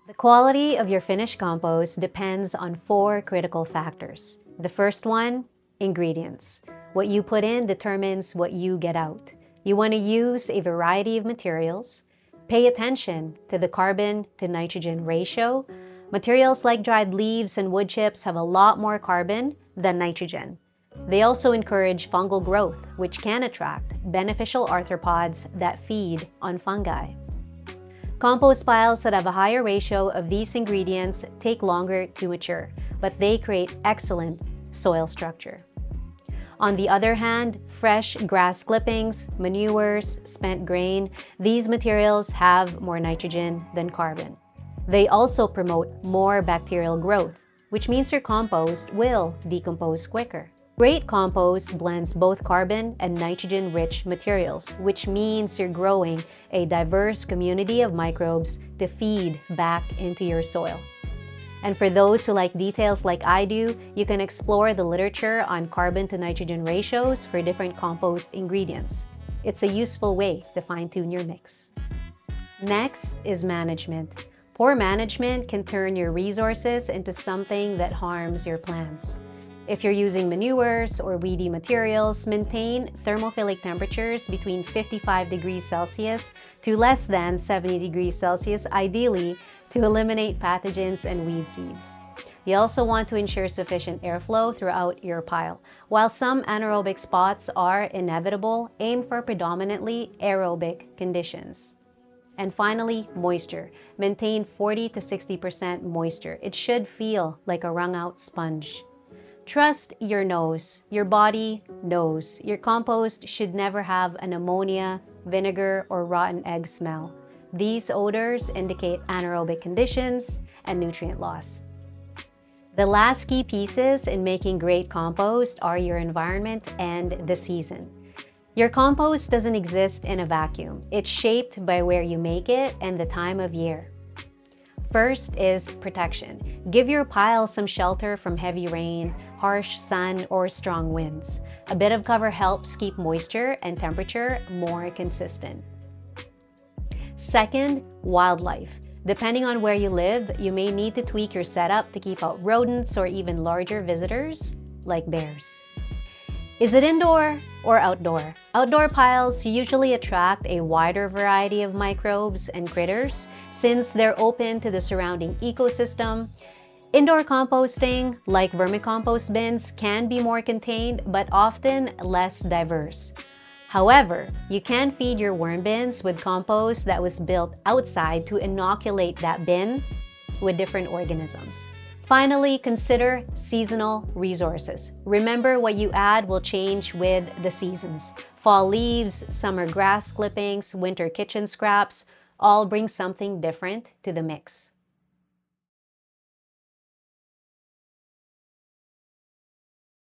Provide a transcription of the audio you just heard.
The quality of your finished compost depends on 4 critical factors. The first one, ingredients. What you put in determines what you get out. You want to use a variety of materials. Pay attention to the carbon to nitrogen ratio. Materials like dried leaves and wood chips have a lot more carbon than nitrogen. They also encourage fungal growth, which can attract beneficial arthropods that feed on fungi. Compost piles that have a higher ratio of these ingredients take longer to mature, but they create excellent soil structure. On the other hand, fresh grass clippings, manures, spent grain, these materials have more nitrogen than carbon. They also promote more bacterial growth, which means your compost will decompose quicker. Great compost blends both carbon and nitrogen-rich materials, which means you're growing a diverse community of microbes to feed back into your soil. And for those who like details like I do, you can explore the literature on carbon to nitrogen ratios for different compost ingredients. It's a useful way to fine-tune your mix. Next is management. Poor management can turn your resources into something that harms your plants. If you're using manures or weedy materials, maintain thermophilic temperatures between 55 degrees Celsius to less than 70 degrees Celsius, ideally, to eliminate pathogens and weed seeds. You also want to ensure sufficient airflow throughout your pile. While some anaerobic spots are inevitable, aim for predominantly aerobic conditions. And finally, moisture. Maintain 40 to 60% moisture. It should feel like a wrung-out sponge. Trust your nose. Your body knows. Your compost should never have an ammonia, vinegar, or rotten egg smell. These odors indicate anaerobic conditions and nutrient loss. The last key pieces in making great compost are your environment and the season. Your compost doesn't exist in a vacuum. It's shaped by where you make it and the time of year. First is protection. Give your pile some shelter from heavy rain, harsh sun, or strong winds. A bit of cover helps keep moisture and temperature more consistent. Second, wildlife. Depending on where you live, you may need to tweak your setup to keep out rodents or even larger visitors like bears. Is it indoor or outdoor? Outdoor piles usually attract a wider variety of microbes and critters since they're open to the surrounding ecosystem. Indoor composting, like vermicompost bins, can be more contained but often less diverse. However, you can feed your worm bins with compost that was built outside to inoculate that bin with different organisms. Finally, consider seasonal resources. Remember, what you add will change with the seasons. Fall leaves, summer grass clippings, winter kitchen scraps all bring something different to the mix.